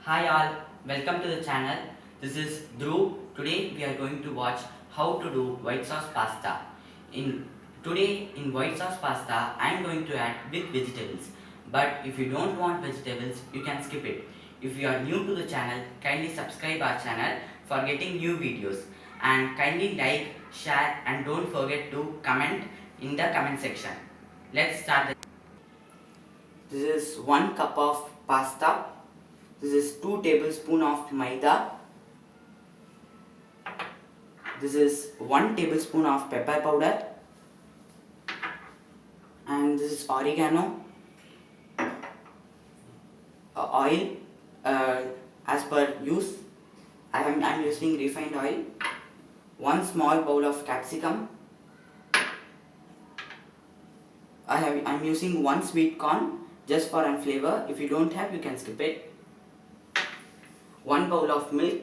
Hi all, welcome to the channel. This is Dhruv. Today we are going to watch how to do white sauce pasta. In white sauce pasta, I am going to add with vegetables. But if you don't want vegetables, you can skip it. If you are new to the channel, kindly subscribe our channel for getting new videos. And kindly like, share and don't forget to comment in the comment section. Let's start. This is 1 cup of pasta. This is 2 tablespoons of maida. This is 1 tablespoon of pepper powder. And this is oregano. Oil as per use. I am using refined oil. 1 small bowl of capsicum. I am using 1 sweet corn just for a flavor. If you don't have, you can skip it. 1 bowl of milk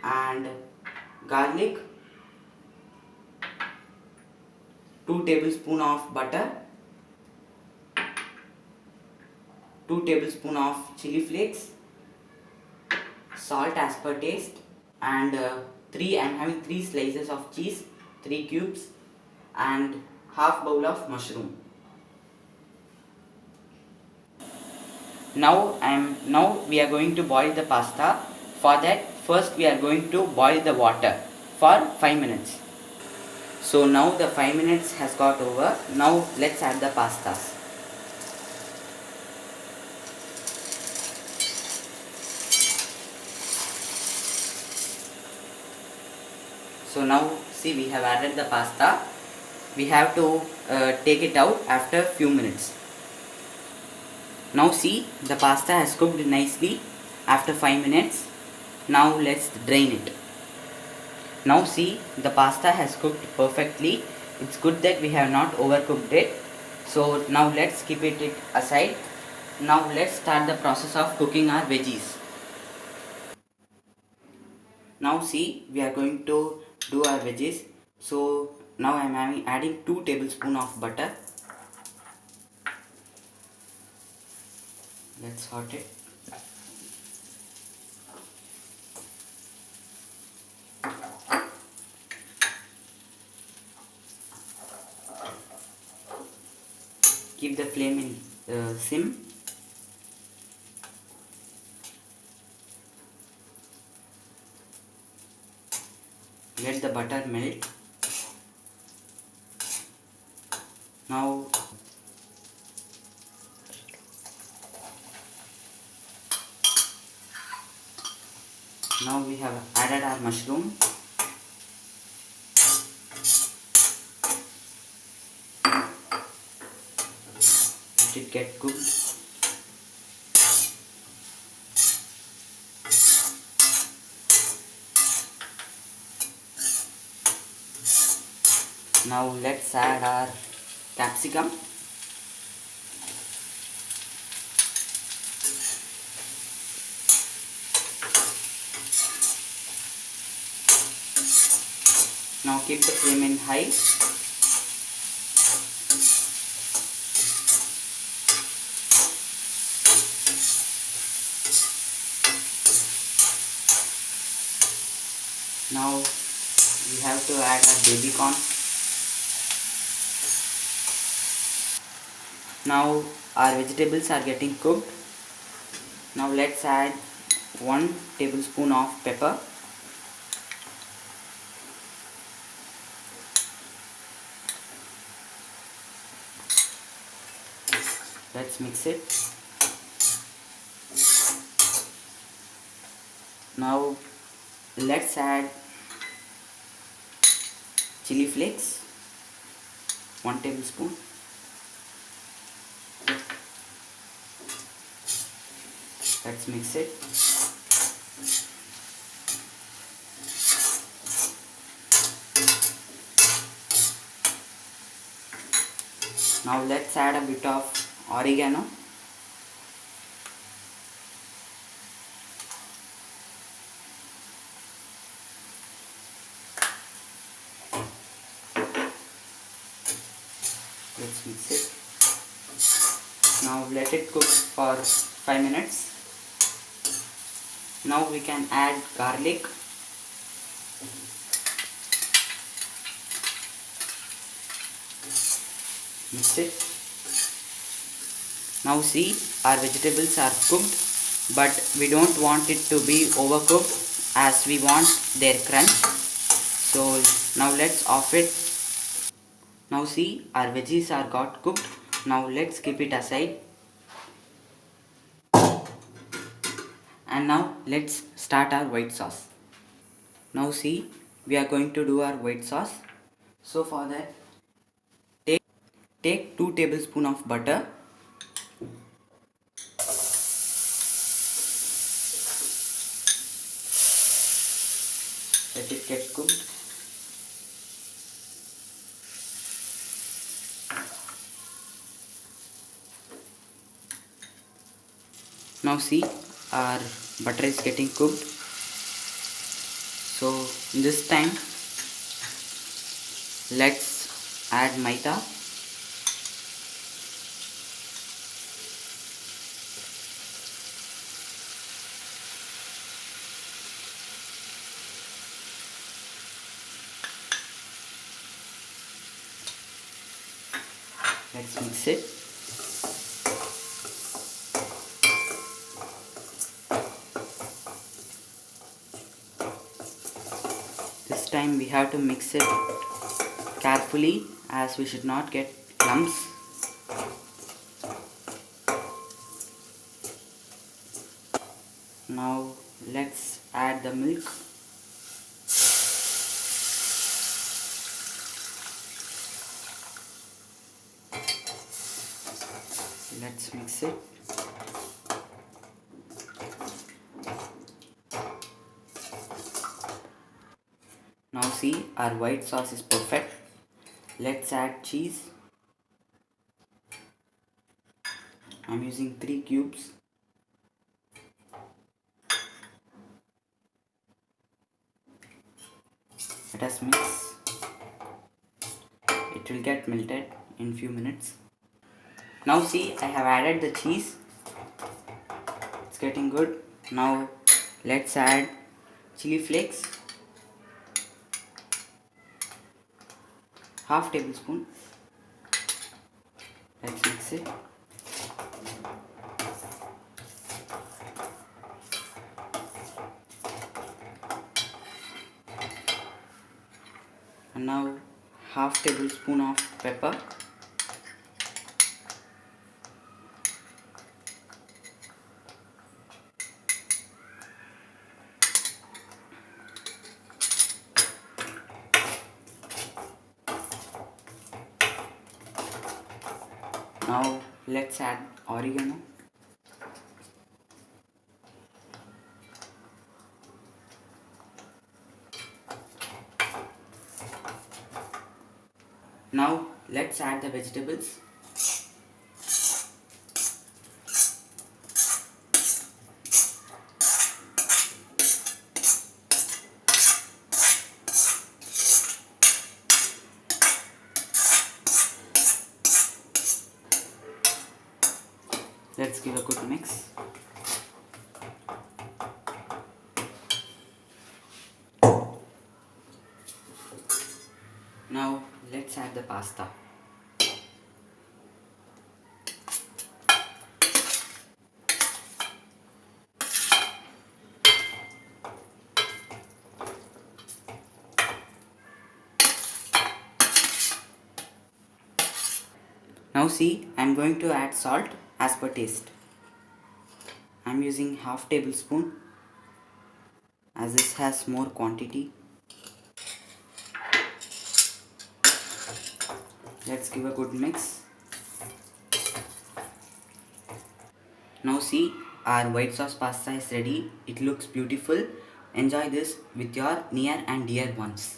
and garlic, 2 tablespoons of butter, 2 tablespoons of chili flakes, salt as per taste, and I am having 3 slices of cheese, 3 cubes, and half bowl of mushroom. Now we are going to boil the pasta. For that, first we are going to boil the water for 5 minutes. So now the 5 minutes has got over. Now let's add the pastas. So now see, we have added the pasta. We have to take it out after few minutes. Now see, the pasta has cooked nicely after 5 minutes. Now let's drain it. Now see, the pasta has cooked perfectly. It's good that we have not overcooked it. So now let's keep it aside. Now let's start the process of cooking our veggies. Now see, we are going to do our veggies. So now I am adding 2 tablespoons of butter. Let's hot it. Keep the flame in sim. Let the butter melt. Now we have added our mushroom. Let it get cooked. Now let's add our capsicum. Now keep the flame in high. Now we have to add our baby corn. Now our vegetables are getting cooked. Now let's add 1 tablespoon of pepper. Let's mix it. Now let's add chili flakes, 1 tablespoon. Let's mix it. Now let's add a bit of oregano. Let's mix it. Now let it cook for 5 minutes. Now we can add garlic. Mix it. Now see, our vegetables are cooked, but we don't want it to be overcooked as we want their crunch. So now let's off it. Now see, our veggies are got cooked. Now let's keep it aside. And now let's start our white sauce. Now see, we are going to do our white sauce. So for that, take 2 tablespoons of butter. Let it get cooked. Now see, our butter is getting cooked. So this time let's add maida. Let's mix it. This time we have to mix it carefully as we should not get lumps. Now let's add the milk. Let's mix it. Now see, our white sauce is perfect. Let's add cheese. I'm using 3 cubes. Let us mix. It will get melted in few minutes. Now see, I have added the cheese. It's getting good. Now let's add chili flakes. Half tablespoon. Let's mix it. And now half tablespoon of pepper. Now let's add oregano. Now let's add the vegetables. Let's give a good mix. Now let's add the pasta. Now see, I am going to add salt as per taste. I am using half tablespoon as this has more quantity. Let's give a good mix. Now see, our white sauce pasta is ready. It looks beautiful. Enjoy this with your near and dear ones.